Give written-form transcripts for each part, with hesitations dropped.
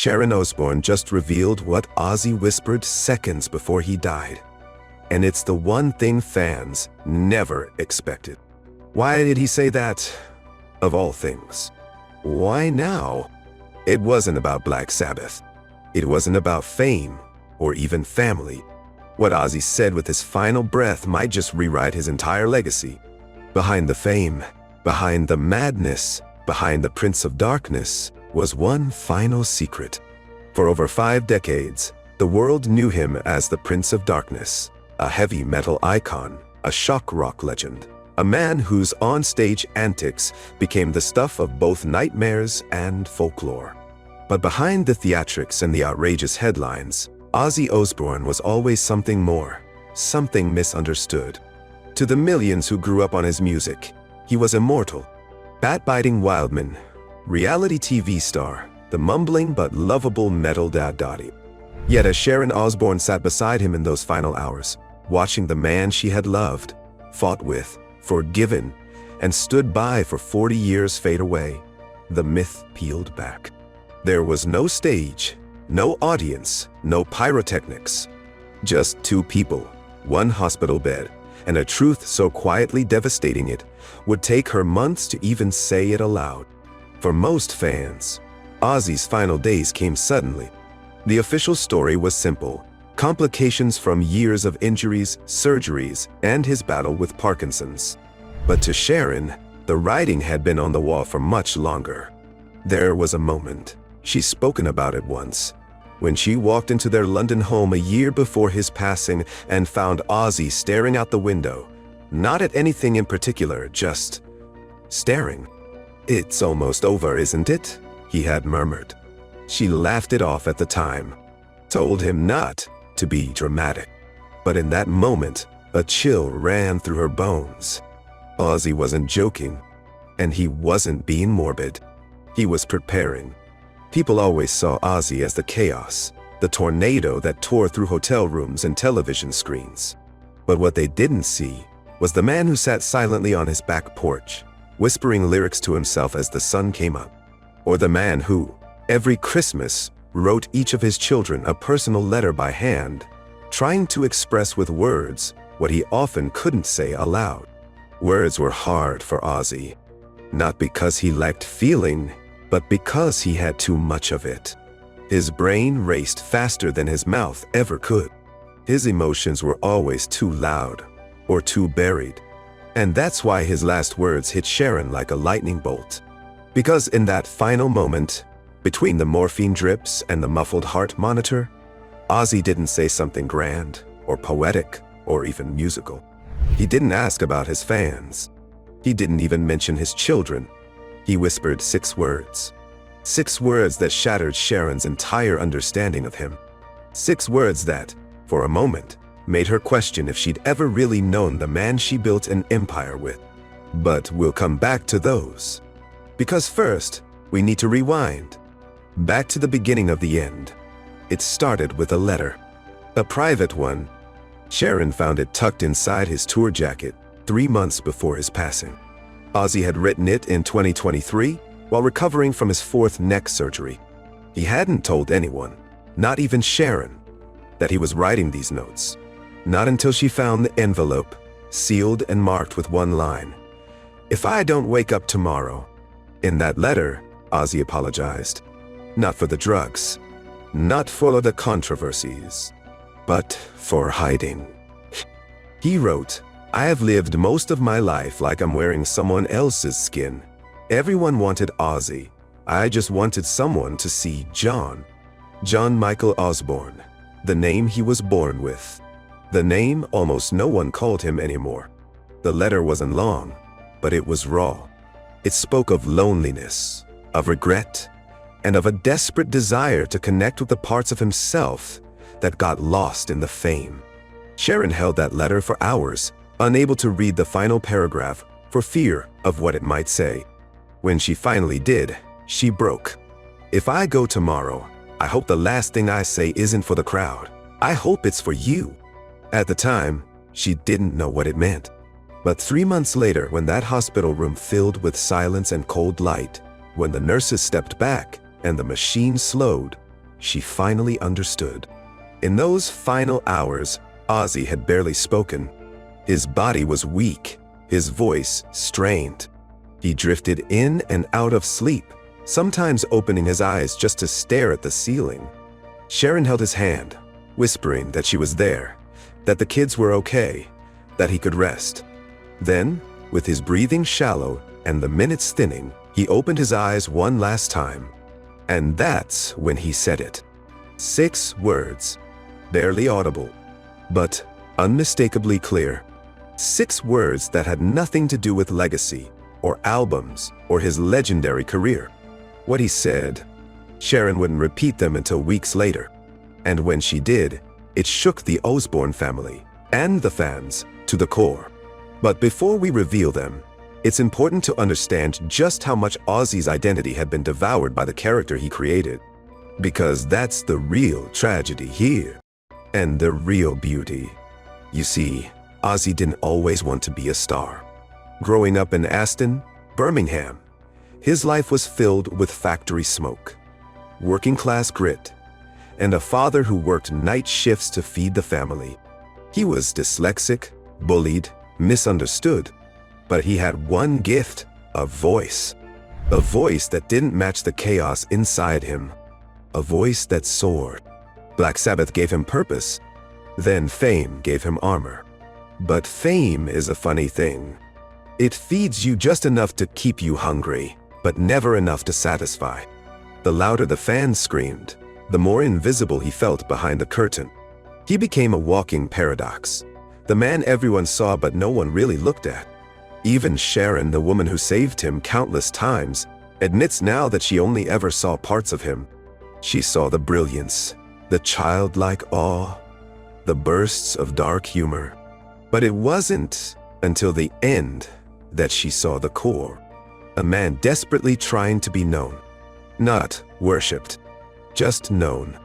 Sharon Osbourne just revealed what Ozzy whispered seconds before he died. And it's the one thing fans never expected. Why did he say that? Of all things. Why now? It wasn't about Black Sabbath. It wasn't about fame or even family. What Ozzy said with his final breath might just rewrite his entire legacy. Behind the fame, behind the madness, behind the Prince of Darkness was one final secret. For over 5 decades, the world knew him as the Prince of Darkness, a heavy metal icon, a shock rock legend, a man whose on-stage antics became the stuff of both nightmares and folklore. But behind the theatrics and the outrageous headlines, Ozzy Osbourne was always something more, something misunderstood. To the millions who grew up on his music, he was immortal, bat-biting wildman, reality TV star, the mumbling but lovable metal daddy. Yet as Sharon Osbourne sat beside him in those final hours, watching the man she had loved, fought with, forgiven, and stood by for 40 years fade away, the myth peeled back. There was no stage, no audience, no pyrotechnics. Just 2 people, 1 hospital bed, and a truth so quietly devastating it would take her months to even say it aloud. For most fans, Ozzy's final days came suddenly. The official story was simple: complications from years of injuries, surgeries, and his battle with Parkinson's. But to Sharon, the writing had been on the wall for much longer. There was a moment, she's spoken about it once, when she walked into their London home a year before his passing and found Ozzy staring out the window, not at anything in particular, just staring. "It's almost over, isn't it?" he had murmured. She laughed it off at the time, told him not to be dramatic. But in that moment, a chill ran through her bones. Ozzy wasn't joking, and he wasn't being morbid. He was preparing. People always saw Ozzy as the chaos, the tornado that tore through hotel rooms and television screens. But what they didn't see was the man who sat silently on his back porch, whispering lyrics to himself as the sun came up. Or the man who, every Christmas, wrote each of his children a personal letter by hand, trying to express with words what he often couldn't say aloud. Words were hard for Ozzy, not because he lacked feeling, but because he had too much of it. His brain raced faster than his mouth ever could. His emotions were always too loud or too buried. And that's why his last words hit Sharon like a lightning bolt. Because in that final moment, between the morphine drips and the muffled heart monitor, Ozzy didn't say something grand or poetic or even musical. He didn't ask about his fans. He didn't even mention his children. He whispered 6 words. 6 words that shattered Sharon's entire understanding of him. 6 words that, for a moment, made her question if she'd ever really known the man she built an empire with. But we'll come back to those. Because first, we need to rewind. Back to the beginning of the end. It started with a letter. A private one. Sharon found it tucked inside his tour jacket 3 months before his passing. Ozzy had written it in 2023 while recovering from his 4th neck surgery. He hadn't told anyone, not even Sharon, that he was writing these notes. Not until she found the envelope, sealed and marked with one line: "If I don't wake up tomorrow." In that letter, Ozzy apologized. Not for the drugs, not for the controversies, but for hiding. He wrote, "I have lived most of my life like I'm wearing someone else's skin. Everyone wanted Ozzy. I just wanted someone to see John. John Michael Osbourne, the name he was born with. The name almost no one called him anymore." The letter wasn't long, but it was raw. It spoke of loneliness, of regret, and of a desperate desire to connect with the parts of himself that got lost in the fame. Sharon held that letter for hours, unable to read the final paragraph for fear of what it might say. When she finally did, she broke. "If I go tomorrow, I hope the last thing I say isn't for the crowd. I hope it's for you." At the time, she didn't know what it meant. But 3 months later, when that hospital room filled with silence and cold light, when the nurses stepped back and the machine slowed, she finally understood. In those final hours, Ozzy had barely spoken. His body was weak, his voice strained. He drifted in and out of sleep, sometimes opening his eyes just to stare at the ceiling. Sharon held his hand, whispering that she was there, that the kids were okay, that he could rest. Then, with his breathing shallow and the minutes thinning, he opened his eyes one last time. And that's when he said it. 6 words, barely audible, but unmistakably clear. 6 words that had nothing to do with legacy, or albums, or his legendary career. What he said, Sharon wouldn't repeat them until weeks later. And when she did, it shook the Osbourne family and the fans to the core. But before we reveal them, it's important to understand just how much Ozzy's identity had been devoured by the character he created. Because that's the real tragedy here, and the real beauty. You see, Ozzy didn't always want to be a star. Growing up in Aston, Birmingham, his life was filled with factory smoke, working-class grit, and a father who worked night shifts to feed the family. He was dyslexic, bullied, misunderstood, but he had one gift, a voice. A voice that didn't match the chaos inside him. A voice that soared. Black Sabbath gave him purpose, then fame gave him armor. But fame is a funny thing. It feeds you just enough to keep you hungry, but never enough to satisfy. The louder the fans screamed, the more invisible he felt behind the curtain. He became a walking paradox. The man everyone saw but no one really looked at. Even Sharon, the woman who saved him countless times, admits now that she only ever saw parts of him. She saw the brilliance, the childlike awe, the bursts of dark humor. But it wasn't until the end that she saw the core. A man desperately trying to be known, not worshipped, just known.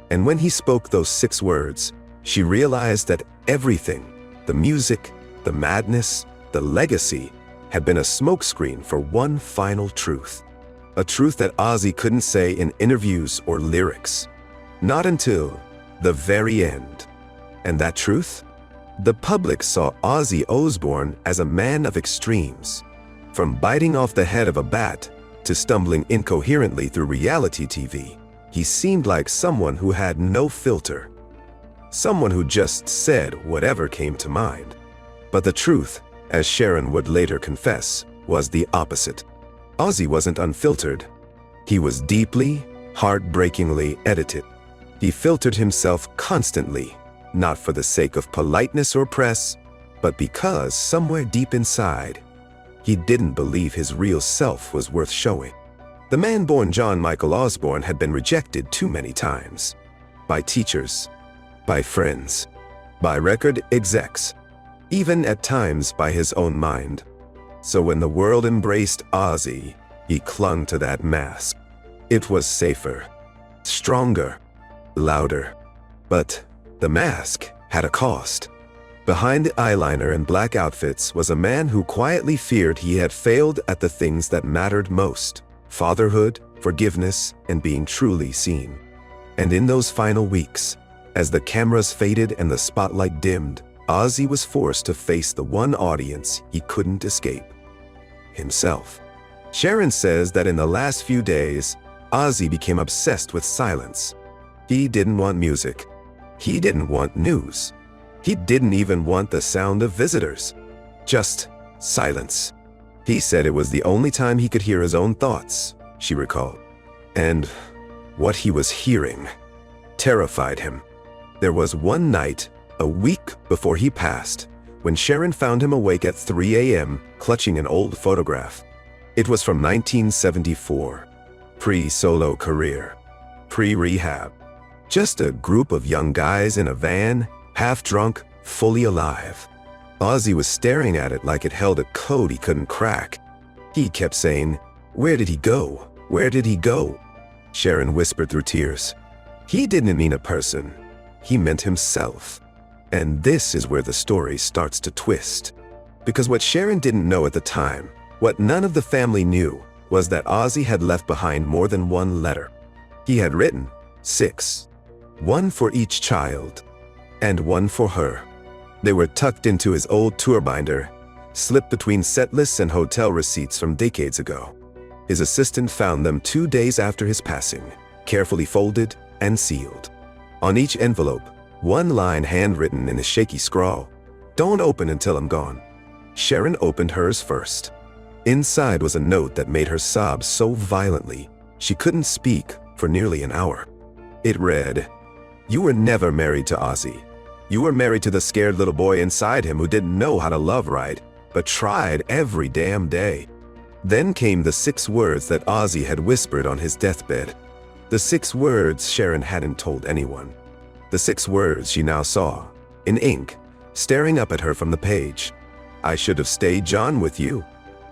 And when he spoke those 6 words, she realized that everything, the music, the madness, the legacy, had been a smokescreen for one final truth. A truth that Ozzy couldn't say in interviews or lyrics. Not until the very end. And that truth? The public saw Ozzy Osbourne as a man of extremes. From biting off the head of a bat to stumbling incoherently through reality TV, he seemed like someone who had no filter. Someone who just said whatever came to mind. But the truth, as Sharon would later confess, was the opposite. Ozzy wasn't unfiltered. He was deeply, heartbreakingly edited. He filtered himself constantly, not for the sake of politeness or press, but because somewhere deep inside, he didn't believe his real self was worth showing. The man born John Michael Osbourne had been rejected too many times. By teachers, by friends, by record execs, even at times by his own mind. So when the world embraced Ozzy, he clung to that mask. It was safer, stronger, louder. But the mask had a cost. Behind the eyeliner and black outfits was a man who quietly feared he had failed at the things that mattered most: fatherhood, forgiveness, and being truly seen. And in those final weeks, as the cameras faded and the spotlight dimmed, Ozzy was forced to face the one audience he couldn't escape: himself. Sharon says that in the last few days, Ozzy became obsessed with silence. He didn't want music. He didn't want news. He didn't even want the sound of visitors. Just silence. He said it was the only time he could hear his own thoughts, she recalled. And what he was hearing terrified him. There was one night, a week before he passed, when Sharon found him awake at 3 a.m. clutching an old photograph. It was from 1974, pre-solo career, pre-rehab. Just a group of young guys in a van, half drunk, fully alive. Ozzy was staring at it like it held a code he couldn't crack. He kept saying, "Where did he go? Where did he go?" Sharon whispered through tears. He didn't mean a person. He meant himself. And this is where the story starts to twist. Because what Sharon didn't know at the time, what none of the family knew, was that Ozzy had left behind more than one letter. He had written, 6. One for each child, and one for her. They were tucked into his old tour binder, slipped between set lists and hotel receipts from decades ago. His assistant found them 2 days after his passing, carefully folded and sealed. On each envelope, one line handwritten in a shaky scrawl: "Don't open until I'm gone." Sharon opened hers first. Inside was a note that made her sob so violently she couldn't speak for nearly an hour. It read, "You were never married to Ozzy. You were married to the scared little boy inside him who didn't know how to love right, but tried every damn day." Then came the 6 words that Ozzy had whispered on his deathbed. The 6 words Sharon hadn't told anyone. The 6 words she now saw, in ink, staring up at her from the page. "I should have stayed, John, with you."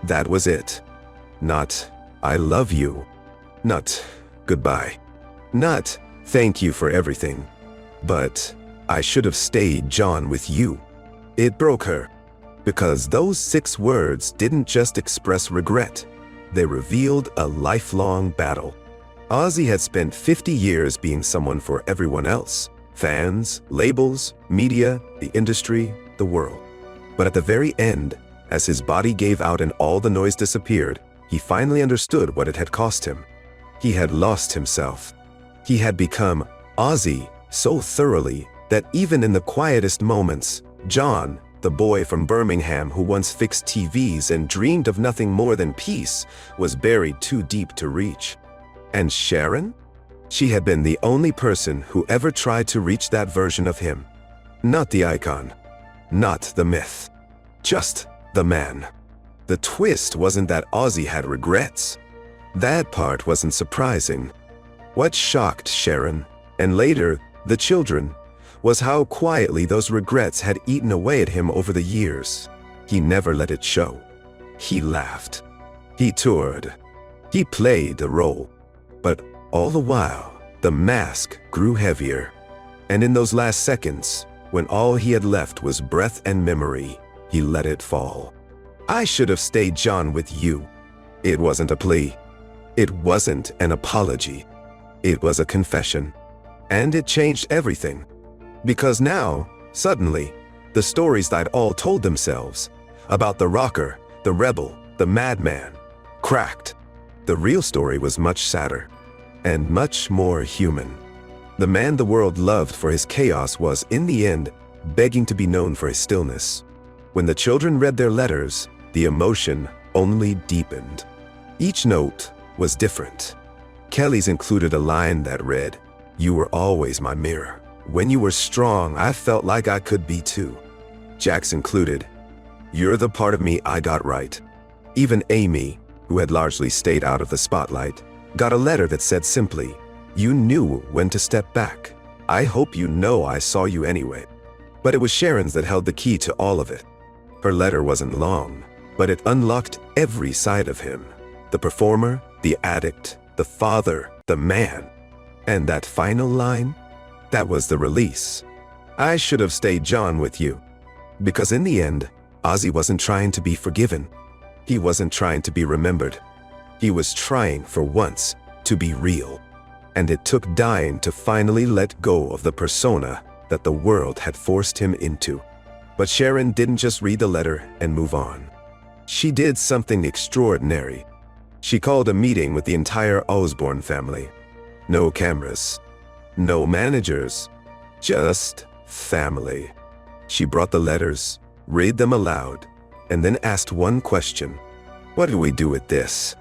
That was it. Not, "I love you." Not, "Goodbye." Not, "Thank you for everything." But, "I should have stayed, John, with you." It broke her, because those 6 words didn't just express regret. They revealed a lifelong battle. Ozzy had spent 50 years being someone for everyone else: fans, labels, media, the industry, the world. But at the very end, as his body gave out and all the noise disappeared, he finally understood what it had cost him. He had lost himself. He had become Ozzy so thoroughly that even in the quietest moments, John, the boy from Birmingham who once fixed TVs and dreamed of nothing more than peace, was buried too deep to reach. And Sharon? She had been the only person who ever tried to reach that version of him. Not the icon, not the myth, just the man. The twist wasn't that Ozzy had regrets. That part wasn't surprising. What shocked Sharon, and later the children, was how quietly those regrets had eaten away at him over the years. He never let it show. He laughed. He toured. He played the role. But all the while, the mask grew heavier. And in those last seconds, when all he had left was breath and memory, he let it fall. "I should have stayed, John, with you." It wasn't a plea. It wasn't an apology. It was a confession. And it changed everything. Because now, suddenly, the stories they'd all told themselves about the rocker, the rebel, the madman, cracked. The real story was much sadder and much more human. The man the world loved for his chaos was, in the end, begging to be known for his stillness. When the children read their letters, the emotion only deepened. Each note was different. Kelly's included a line that read, "You were always my mirror. When you were strong, I felt like I could be too." Jack's included, "You're the part of me I got right." Even Amy, who had largely stayed out of the spotlight, got a letter that said simply, "You knew when to step back. I hope you know I saw you anyway." But it was Sharon's that held the key to all of it. Her letter wasn't long, but it unlocked every side of him. The performer, the addict, the father, the man. And that final line? That was the release. "I should have stayed, John, with you." Because in the end, Ozzy wasn't trying to be forgiven. He wasn't trying to be remembered. He was trying, for once, to be real. And it took dying to finally let go of the persona that the world had forced him into. But Sharon didn't just read the letter and move on. She did something extraordinary. She called a meeting with the entire Osbourne family. No cameras, no managers, just family. She brought the letters, read them aloud, and then asked one question. "What do we do with this?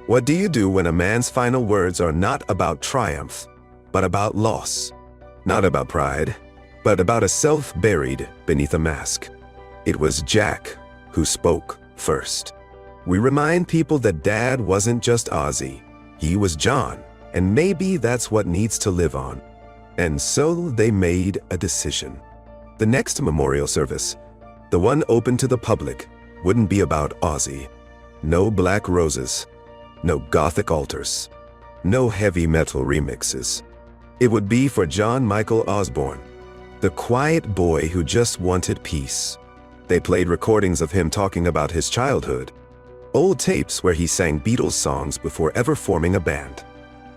What do you do when a man's final words are not about triumph, but about loss? Not about pride, but about a self buried beneath a mask?" It was Jack who spoke first. We remind people that Dad wasn't just Ozzy. He was John, and maybe that's what needs to live on. And so they made a decision. The next memorial service, the one open to the public, wouldn't be about Ozzy. No black roses, no gothic altars, no heavy metal remixes. It would be for John Michael Osbourne, the quiet boy who just wanted peace. They played recordings of him talking about his childhood, old tapes where he sang Beatles songs before ever forming a band.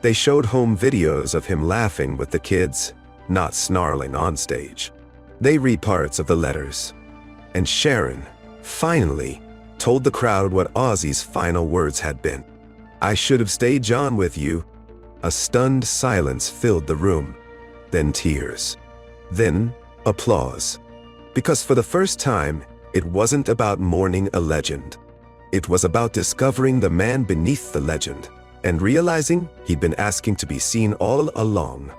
They showed home videos of him laughing with the kids, not snarling on stage. They read parts of the letters. And Sharon, finally, told the crowd what Ozzy's final words had been. "I should have stayed John with you." A stunned silence filled the room. Then tears. Then applause. Because for the first time, it wasn't about mourning a legend. It was about discovering the man beneath the legend and realizing he'd been asking to be seen all along.